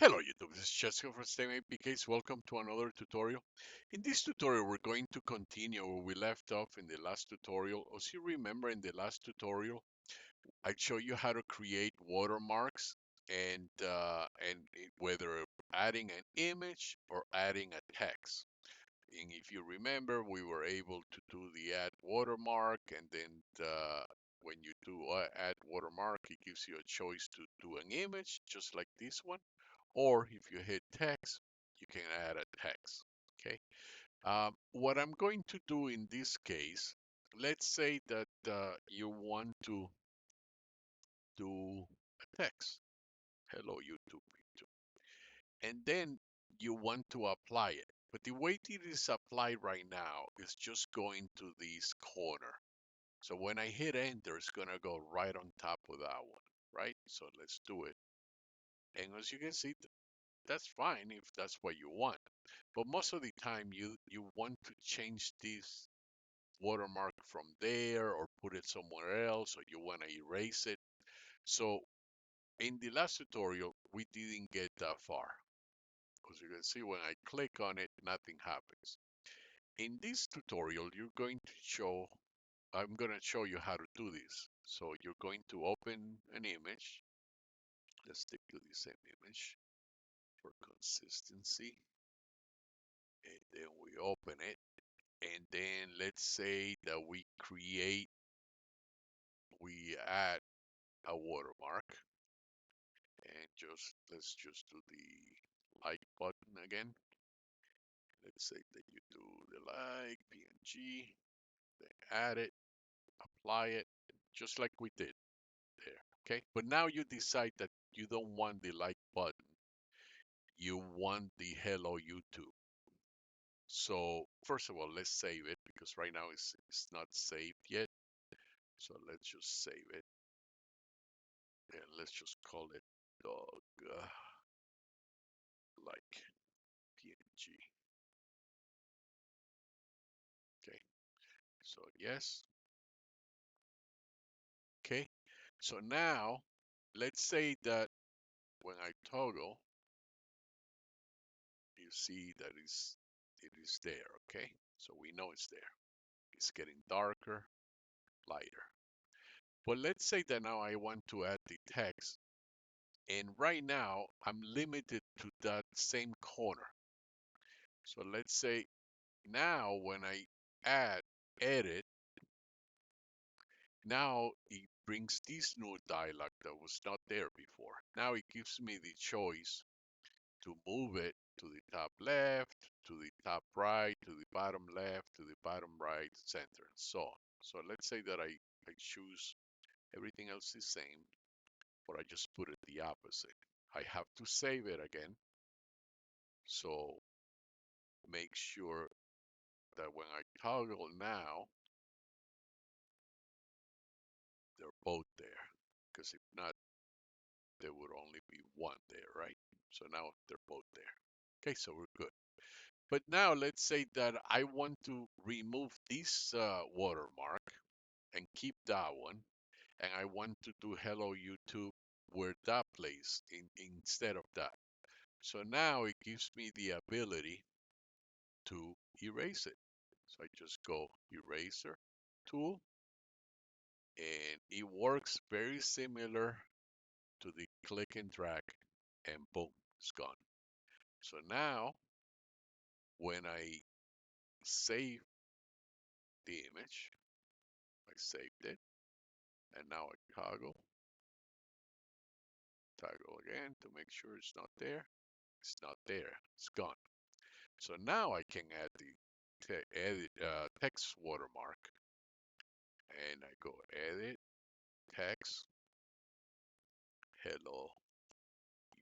Hello YouTube, this is Jessica from STEM APKs. Welcome to another tutorial. In this tutorial, we're going to continue where we left off in the last tutorial. As you remember, in the last tutorial, I showed you how to create watermarks and whether adding an image or adding a text. And if you remember, we were able to do the add watermark, and then when you do add watermark, it gives you a choice to do an image, just like this one, or if you hit text, you can add a text. Okay. What I'm going to do in this case, let's say that you want to do a text. Hello, YouTube. And then you want to apply it. But the way it is applied right now is just going to this corner. So when I hit enter, it's gonna go right on top of that one, right? So let's do it. And as you can see, that's fine if that's what you want. But most of the time you want to change this watermark from there or put it somewhere else, or you want to erase it. So in the last tutorial, we didn't get that far. As you can see, when I click on it, nothing happens. In this tutorial, I'm going to show you how to do this. So you're going to open an image. Let's stick to the same image for consistency. And then we open it. And then let's say that we add a watermark. And let's just do the like button again. Let's say that you do the like PNG, then add it, apply it, just like we did there. Okay, but now you decide that you don't want the like button, you want the hello YouTube. So first of all, let's save it because right now it's not saved yet. So let's just save it and let's just call it dog like PNG. Okay, so yes. Okay, so now let's say that when I toggle, you see that it is there. Okay, so we know it's there. It's getting darker, lighter. But let's say that now I want to add the text, and right now I'm limited to that same corner. So let's say now when I add edit, now it brings this new dialog that was not there before. Now it gives me the choice to move it to the top left, to the top right, to the bottom left, to the bottom right, center, and so on. So let's say that I choose everything else the same, but I just put it the opposite. I have to save it again. So make sure that when I toggle now, they're both there. Because if not, there would only be one there, right? So now they're both there. Okay, so we're good. But now let's say that I want to remove this watermark and keep that one. And I want to do hello YouTube where that place instead of that. So now it gives me the ability to erase it. So I just go eraser tool and it works very similar to the click and drag and boom, it's gone. So now when I save the image, I saved it and now I toggle again to make sure it's not there. It's not there, it's gone. So now I can add the edit text watermark and I go edit text hello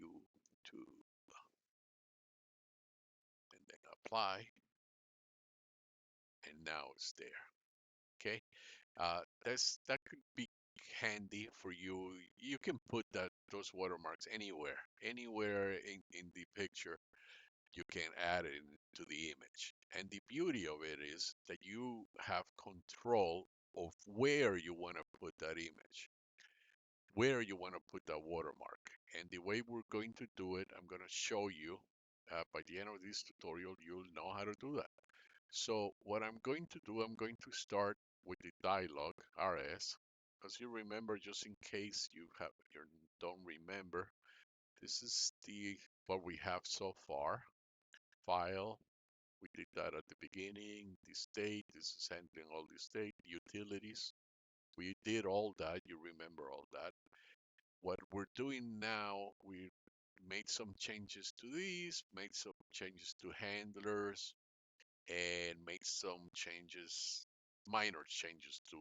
YouTube and then apply and now it's there. Okay, that could be handy for you. You can put those watermarks anywhere in the picture. You can add it to the image. And the beauty of it is that you have control of where you want to put that image. where you want to put that watermark. And the way we're going to do it, I'm going to show you. By the end of this tutorial, you'll know how to do that. So what I'm going to do, I'm going to start with the dialog RS. As you remember, just in case you don't remember, this is what we have so far. File, we did that at the beginning. The state, this is handling all the state. Utilities, we did all that. You remember all that. What we're doing now, we made some changes to these, made some changes to handlers, and made some changes, minor changes to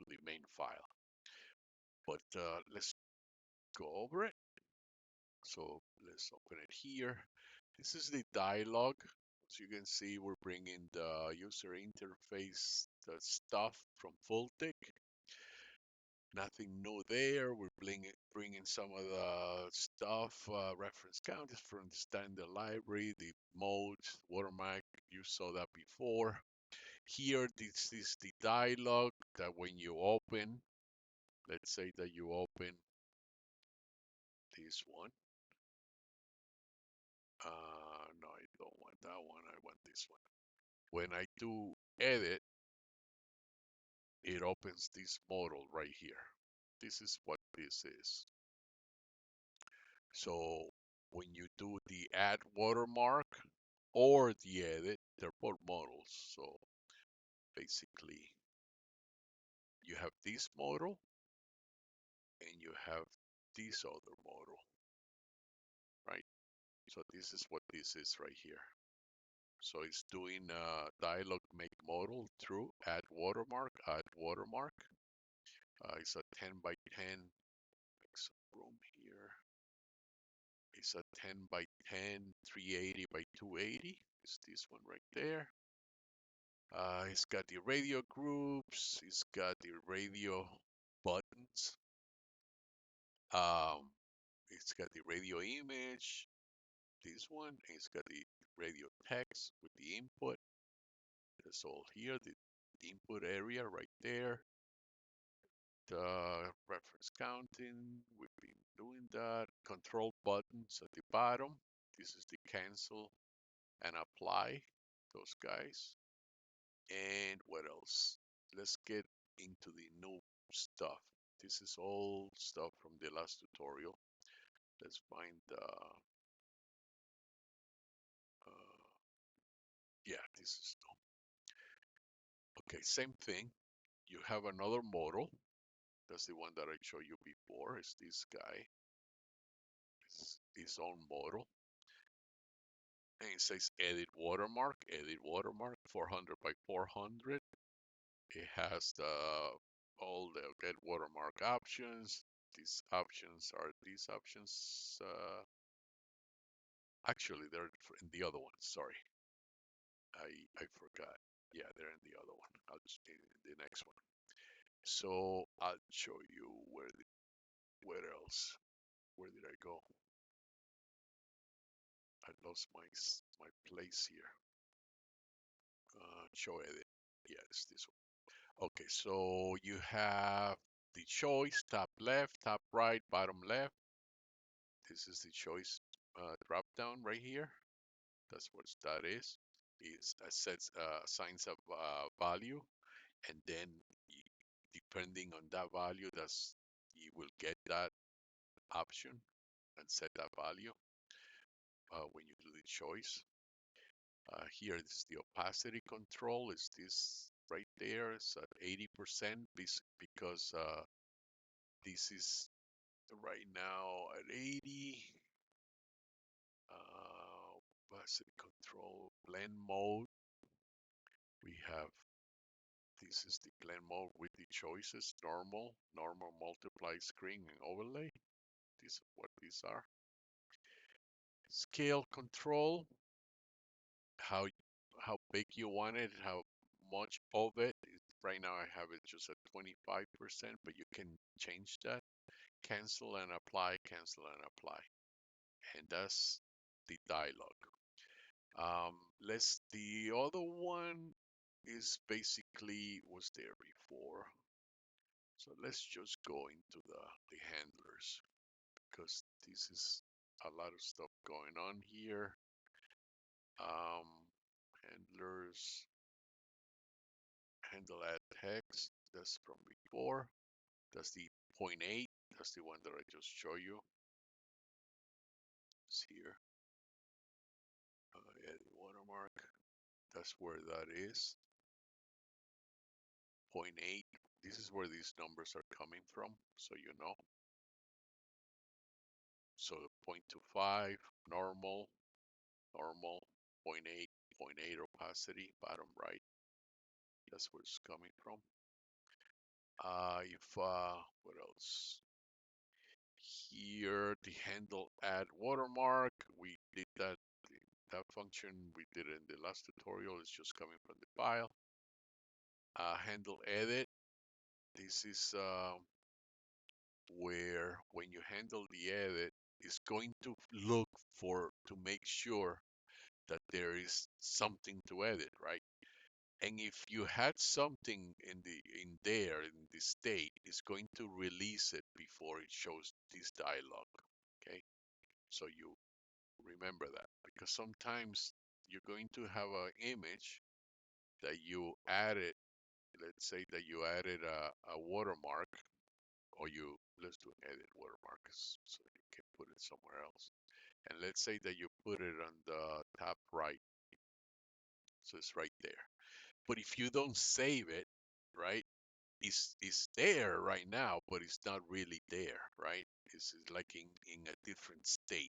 the main file. But let's go over it. So let's open it here. This is the dialog. As you can see, we're bringing the user interface, the stuff from FLTK. Nothing new there. We're bringing some of the stuff, reference counters from the standard library, the modes, watermark. You saw that before. Here, this is the dialog that when you open, let's say that you open this one. No, I don't want that one. I want this one. When I do edit, it opens this modal right here. This is what this is. So when you do the add watermark or the edit, they're both modals. So basically, you have this modal and you have this other modal, right? So this is what this is right here. So it's doing dialog make modal through add watermark, add watermark. It's a 10 by 10. Make some room here. It's a 10 by 10, 380 by 280. It's this one right there. It's got the radio groups. It's got the radio buttons. It's got the radio image. This one. And it's got the radio text with the input. That's all here. The input area right there. The reference counting. We've been doing that. Control buttons at the bottom. This is the cancel and apply. Those guys. And what else? Let's get into the new stuff. This is all stuff from the last tutorial. Let's find yeah, this is new. Okay, same thing. You have another model. That's the one that I showed you before. It's this guy. It's his own model. And it says edit watermark, 400 by 400. It has all the get watermark options. These options are these options. Actually, they're in the other one. Sorry, I forgot. Yeah, they're in the other one. I'll just in the next one. So I'll show you where else. Where did I go? I lost my place here. Show edit. Yeah, it's this one. Okay, so you have the choice, top left, top right, bottom left. This is the choice drop down right here. That's what that is. It sets assigns a value, and then depending on that value, that's you will get that option and set that value when you do the choice. Here is the opacity control. Is this right there? It's at 80% because this is right now at 80. Opacity control, blend mode. We have this is the blend mode with the choices: normal, multiply, screen, and overlay. These are what these are. Scale control, how big you want it, how much of it. Right now I have it just at 25%, but you can change that. Cancel and apply, cancel and apply. And that's the dialog. The other one is basically was there before. So let's just go into the handlers because this is a lot of stuff going on here. Um, handlers, handle add text, that's from before. That's the point 8, that's the one that I just showed you. It's here. Edit watermark, that's where that is. Point 8, this is where these numbers are coming from, so you know. So 0.25, normal, normal, point 0.8, point 0.8 opacity, bottom right. That's where it's coming from. What else? Here, the handle add watermark. We did that function. We did it in the last tutorial. It's just coming from the file. Handle edit. This is where when you handle the edit, it's going to look to make sure that there is something to edit, right? And if you had something in there in the state, it's going to release it before it shows this dialog. Okay, so you remember that because sometimes you're going to have an image that you added. Let's say that you added a watermark, or let's do an edit watermark so you can put it somewhere else. And let's say that you put it on the top right, so it's right there. But if you don't save it, right, it's there right now, but it's not really there, right? It's like in a different state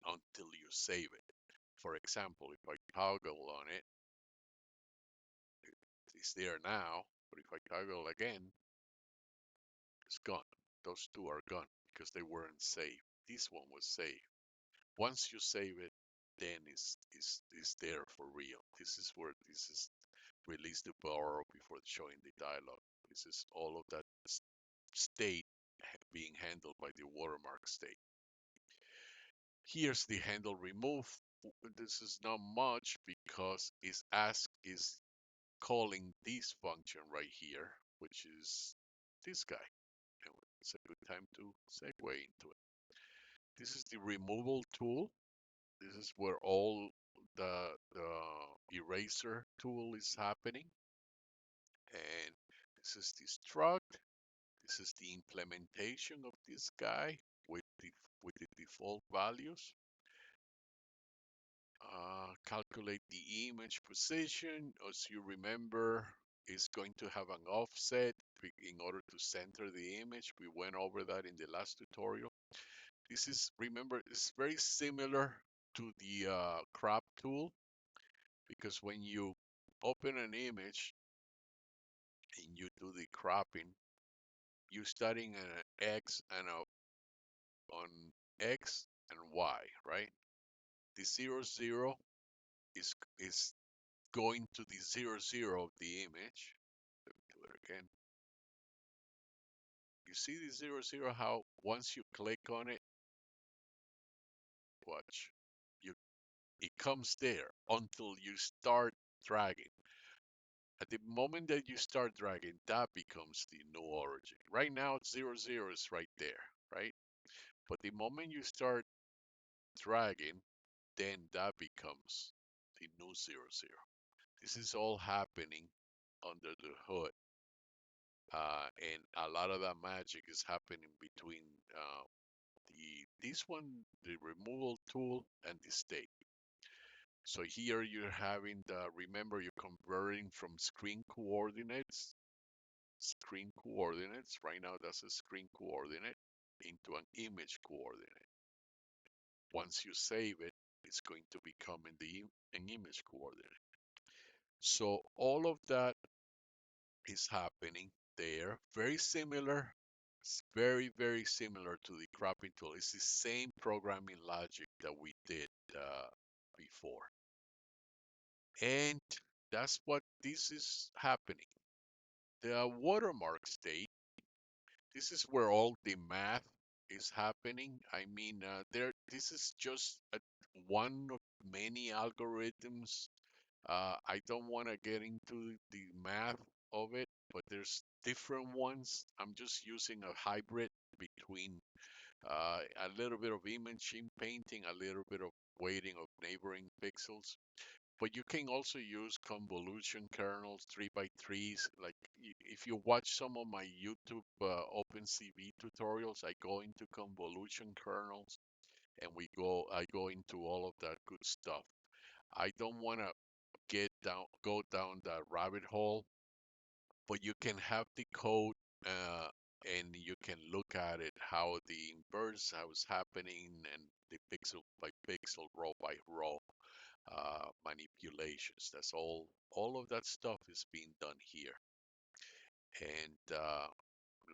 until you save it. For example, if I toggle on it, it's there now, but if I toggle again, it's gone. Those two are gone because they weren't saved. This one was saved. Once you save it, then it's there for real. This is where this is release the borrow before showing the dialog. This is all of that state being handled by the watermark state. Here's the handle remove. This is not much because is calling this function right here, which is this guy. And it's a good time to segue into it. This is the removal tool. This is where all the eraser tool is happening. And this is the struct. This is the implementation of this guy with the default values. Calculate the image position. As you remember, it's going to have an offset in order to center the image. We went over that in the last tutorial. This is, remember, it's very similar to the crop tool because when you open an image and you do the cropping, you're starting an X and on X and Y, right? The 0, 0 is going to the 0, 0 of the image. Let me do it again. You see the 0, 0, how once you click on it, watch, you it comes there until you start dragging. At the moment that you start dragging, that becomes the new origin. Right now, 0, 0 is right there, right? But the moment you start dragging, then that becomes the new 0, 0. This is all happening under the hood. And a lot of that magic is happening between this one, the removal tool, and the state. So here you're having remember you're converting from screen coordinates, right now that's a screen coordinate, into an image coordinate. Once you save it, it's going to become an image coordinate. So all of that is happening there. Very similar. It's very, very similar to the cropping tool. It's the same programming logic that we did before. And that's what this is happening. The watermark state, this is where all the math is happening. I mean, this is just one of many algorithms. I don't want to get into the math of it, but there's different ones. I'm just using a hybrid between a little bit of imaging painting, a little bit of weighting of neighboring pixels. But you can also use convolution kernels, 3x3s. Like if you watch some of my YouTube OpenCV tutorials, I go into convolution kernels and I go into all of that good stuff. I don't want to go down that rabbit hole, but you can have the code and you can look at it, how the inverse, how it's happening, and the pixel by pixel, row by row manipulations. That's all of that stuff is being done here. And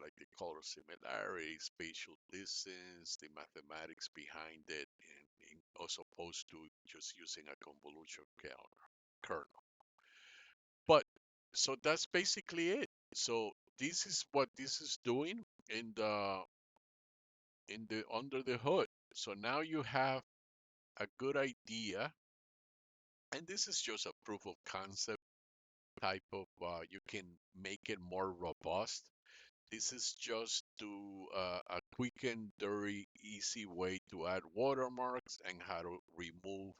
like the color similarity, spatial distance, the mathematics behind it, and as opposed to just using a convolution kernel. But so that's basically it. So this is what this is doing in the under the hood. So now you have a good idea, and this is just a proof of concept type of. You can make it more robust. This is just a quick and dirty, easy way to add watermarks and how to remove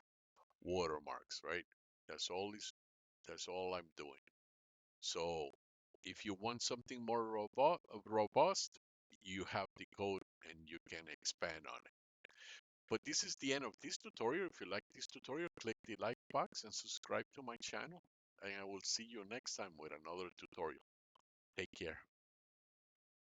watermarks. Right? That's all. That's all I'm doing. So if you want something more robust, you have the code and you can expand on it. But this is the end of this tutorial. If you like this tutorial, click the like box and subscribe to my channel. And I will see you next time with another tutorial. Take care.